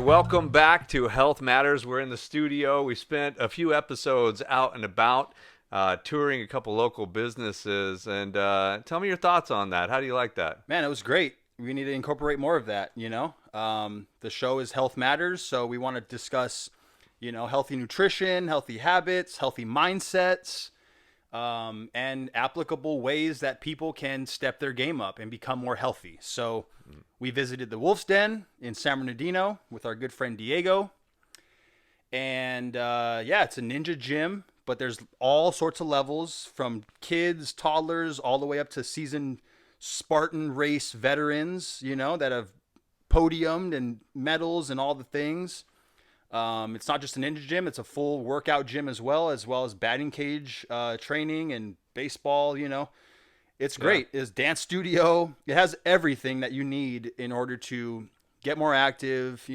welcome back to Health Matters. We're in the studio. We spent a few episodes out and about touring a couple local businesses. And tell me your thoughts on that. How do you like that? Man, it was great. We need to incorporate more of that, The show is Health Matters, so we want to discuss, healthy nutrition, healthy habits, healthy mindsets, and applicable ways that people can step their game up and become more healthy. So we visited the Wolf's Den in San Bernardino with our good friend Diego. And it's a ninja gym, but there's all sorts of levels from kids, toddlers, all the way up to seasoned Spartan race veterans, that have podiumed and medals and all the things. It's not just a ninja gym, it's a full workout gym as well as batting cage training and baseball, It's great. It's dance studio. It has everything that you need in order to get more active,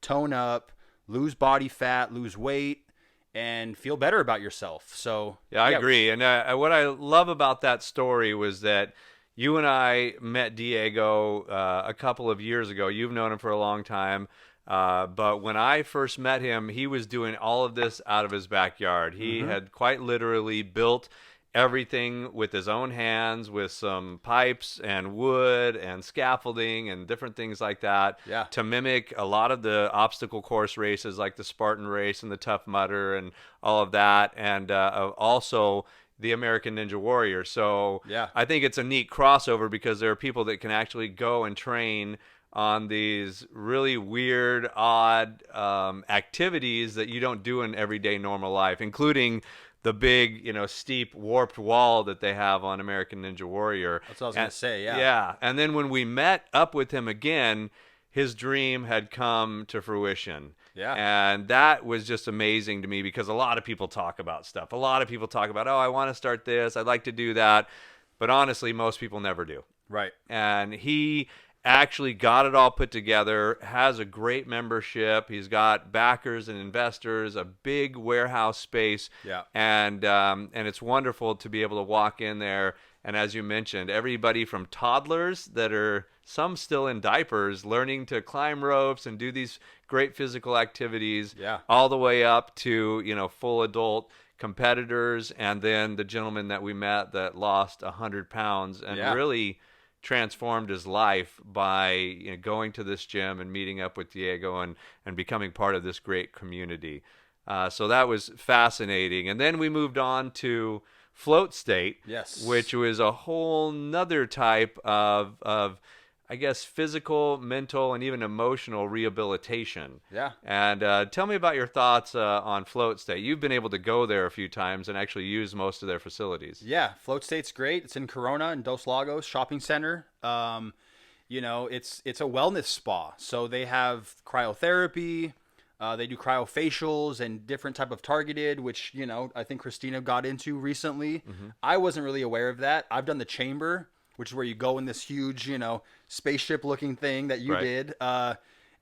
tone up, lose body fat, lose weight, and feel better about yourself. So I agree. And what I love about that story was that you and I met Diego a couple of years ago. You've known him for a long time. But when I first met him, he was doing all of this out of his backyard. He had quite literally built everything with his own hands, with some pipes and wood and scaffolding and different things like that, to mimic a lot of the obstacle course races like the Spartan race and the Tough Mudder and all of that, and also the American Ninja Warrior. So I think it's a neat crossover because there are people that can actually go and train on these really weird, odd activities that you don't do in everyday normal life, including the big, steep, warped wall that they have on American Ninja Warrior. That's what I was going to say, Yeah, and then when we met up with him again, his dream had come to fruition. Yeah. And that was just amazing to me because a lot of people talk about stuff. A lot of people talk about, I want to start this, I'd like to do that. But honestly, most people never do. Right. And he actually got it all put together, has a great membership. He's got backers and investors, a big warehouse space. Yeah. And it's wonderful to be able to walk in there. And as you mentioned, everybody from toddlers that are some still in diapers learning to climb ropes and do these great physical activities, all the way up to, full adult competitors. And then the gentleman that we met that lost 100 pounds and really transformed his life by going to this gym and meeting up with Diego and becoming part of this great community. So that was fascinating. And then we moved on to Float State, which was a whole nother type of I guess, physical, mental, and even emotional rehabilitation. Yeah. And tell me about your thoughts on Float State. You've been able to go there a few times and actually use most of their facilities. Yeah, Float State's great. It's in Corona and Dos Lagos Shopping Center. It's a wellness spa. So they have cryotherapy. They do cryofacials and different type of targeted, which, I think Christina got into recently. I wasn't really aware of that. I've done the chamber, which is where you go in this huge, spaceship-looking thing that you did.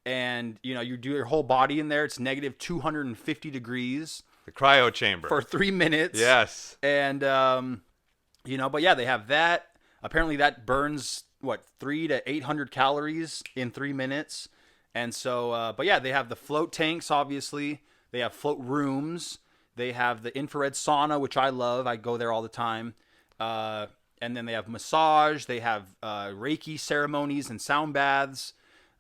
And, you do your whole body in there. It's negative 250 degrees. The cryo chamber. For 3 minutes. Yes. And, but yeah, they have that. Apparently that burns, 300 to 800 calories in 3 minutes. And so, they have the float tanks, obviously. They have float rooms. They have the infrared sauna, which I love. I go there all the time. And then they have massage. They have Reiki ceremonies and sound baths.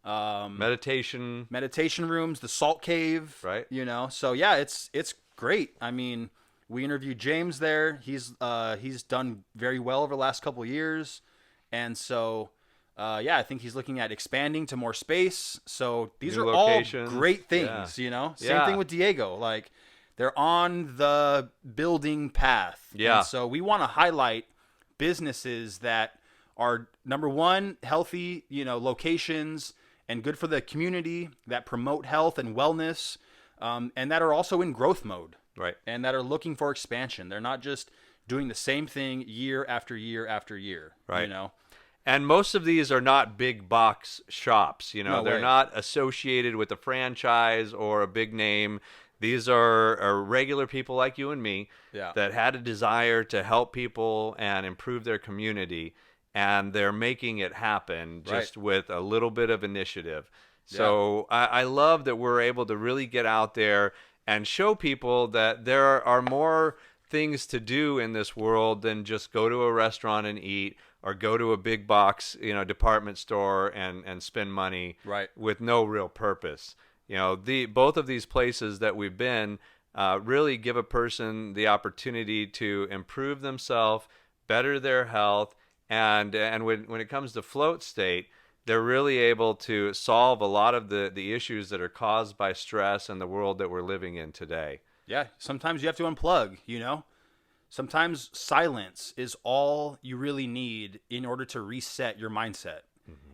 Meditation rooms, the salt cave. Right. So yeah, it's great. I mean, we interviewed James there. He's done very well over the last couple of years. And so, I think he's looking at expanding to more space. So these New are locations. all great things, Same thing with Diego. Like, they're on the building path. Yeah. And so we want to highlight businesses that are, number one, healthy, locations and good for the community, that promote health and wellness, and that are also in growth mode. Right. And that are looking for expansion. They're not just doing the same thing year after year after year. Right. And most of these are not big box shops. No they're way. not associated with a franchise or a big name. These are regular people like you and me that had a desire to help people and improve their community, and they're making it happen just with a little bit of initiative. So I love that we're able to really get out there and show people that there are more things to do in this world than just go to a restaurant and eat, or go to a big box, department store and spend money Right. with no real purpose. Both of these places that we've been really give a person the opportunity to improve themselves, better their health, and when it comes to Float State, they're really able to solve a lot of the issues that are caused by stress in the world that we're living in today. Yeah. Sometimes you have to unplug, Sometimes silence is all you really need in order to reset your mindset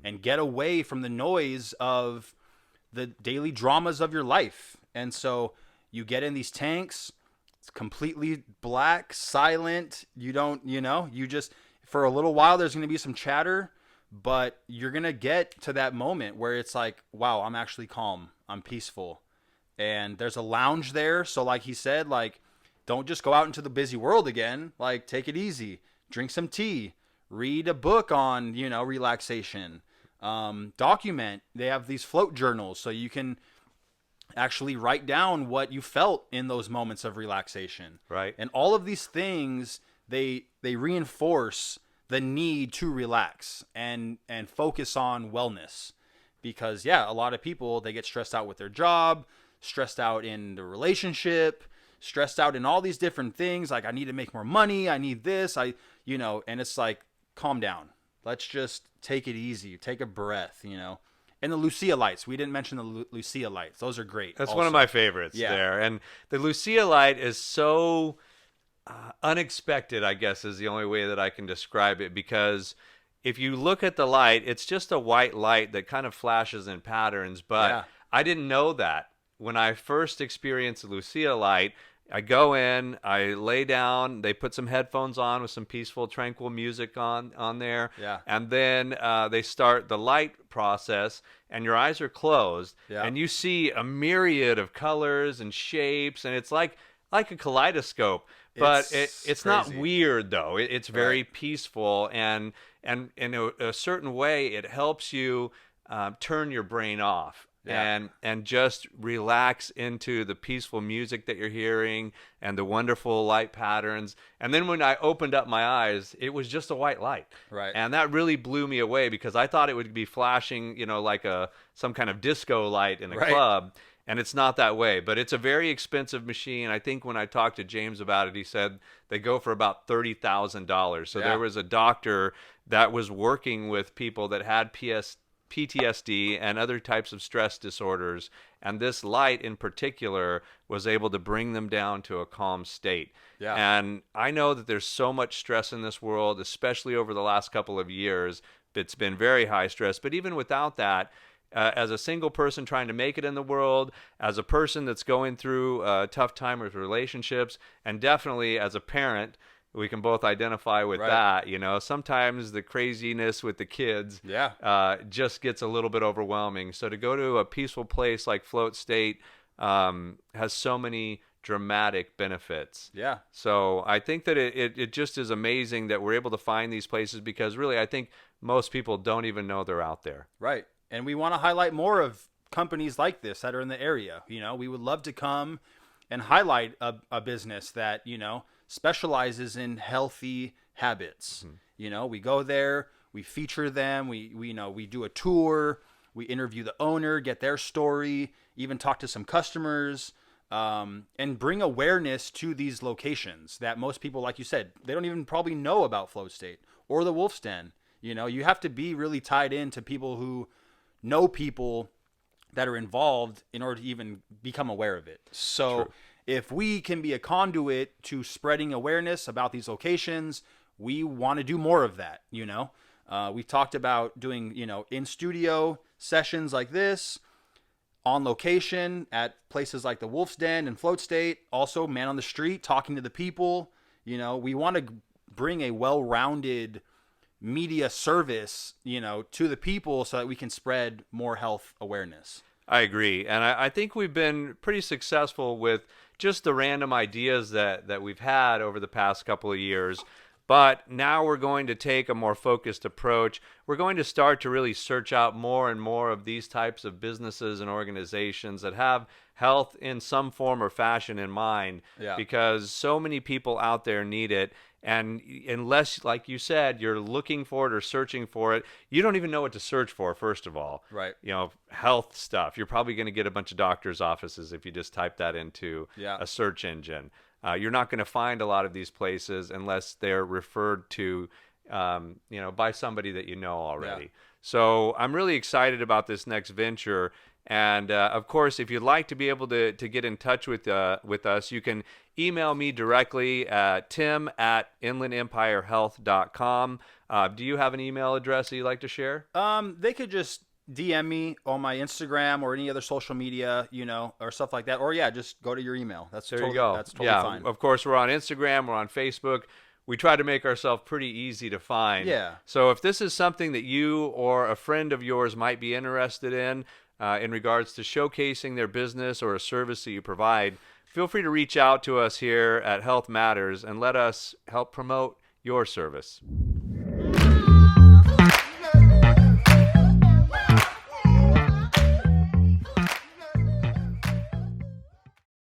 and get away from the noise of the daily dramas of your life. And so you get in these tanks, it's completely black, silent. You don't, you just, for a little while, there's going to be some chatter, but you're going to get to that moment where it's like, wow, I'm actually calm. I'm peaceful. And there's a lounge there. So like he said, like, don't just go out into the busy world again. Like, take it easy. Drink some tea. Read a book on, relaxation. Document. They have these float journals so you can actually write down what you felt in those moments of relaxation. Right. And all of these things, they reinforce the need to relax and focus on wellness. Because, a lot of people, they get stressed out with their job, stressed out in the relationship, stressed out in all these different things. Like, I need to make more money. I need this. And it's like, calm down. Let's just take it easy. Take a breath, And the Lucia lights. We didn't mention the Lucia lights. Those are great. That's also one of my favorites there. And the Lucia light is so unexpected, I guess, is the only way that I can describe it. Because if you look at the light, it's just a white light that kind of flashes in patterns. But I didn't know that. When I first experienced the Lucia light, I go in, I lay down, they put some headphones on with some peaceful, tranquil music on there. Yeah. And then they start the light process, and your eyes are closed. Yeah. And you see a myriad of colors and shapes, and it's like a kaleidoscope. But it's not weird, though. It's very peaceful, and in a certain way, it helps you turn your brain off. Yeah. And just relax into the peaceful music that you're hearing and the wonderful light patterns. And then when I opened up my eyes, it was just a white light. Right. And that really blew me away because I thought it would be flashing, like some kind of disco light in a club. And it's not that way, but it's a very expensive machine. I think when I talked to James about it, he said they go for about $30,000. So there was a doctor that was working with people that had PTSD and other types of stress disorders, and this light in particular was able to bring them down to a calm state. Yeah. And I know that there's so much stress in this world, especially over the last couple of years. It's been very high stress, but even without that, as a single person trying to make it in the world, as a person that's going through a tough time with relationships, and definitely as a parent, we can both identify with that. Sometimes the craziness with the kids just gets a little bit overwhelming. So to go to a peaceful place like Float State has so many dramatic benefits. Yeah. So I think that it just is amazing that we're able to find these places because really I think most people don't even know they're out there. Right. And we want to highlight more of companies like this that are in the area. We would love to come and highlight a business that, specializes in healthy habits. We go there, we feature them, we do a tour, we interview the owner, get their story, even talk to some customers, and bring awareness to these locations that most people, like you said, they don't even probably know about Float State or the Wolf's Den. You have to be really tied into people who know people that are involved in order to even become aware of it. So True. If we can be a conduit to spreading awareness about these locations, we want to do more of that. We've talked about doing, in studio sessions like this, on location at places like the Wolf's Den and Float State, also man on the street, talking to the people. We want to bring a well-rounded media service, to the people so that we can spread more health awareness. I agree. And I think we've been pretty successful with just the random ideas that we've had over the past couple of years. But now we're going to take a more focused approach. We're going to start to really search out more and more of these types of businesses and organizations that have health in some form or fashion in mind, Yeah. because so many people out there need it. And unless, like you said, you're looking for it or searching for it, you don't even know what to search for, first of all. Right. You know, health stuff. You're probably going to get a bunch of doctors' offices if you just type that into Yeah. a search engine. You're not going to find a lot of these places unless they're referred to, by somebody that you know already. Yeah. So I'm really excited about this next venture. And of course, if you'd like to be able to get in touch with us, you can email me directly at tim@inlandempirehealth.com. Do you have an email address that you'd like to share? They could just DM me on my Instagram or any other social media, or stuff like that. Or yeah, just go to your email. There you go. That's totally Yeah, fine. of course, we're on Instagram, we're on Facebook. We try to make ourselves pretty easy to find. Yeah. So if this is something that you or a friend of yours might be interested in regards to showcasing their business or a service that you provide, feel free to reach out to us here at Health Matters and let us help promote your service.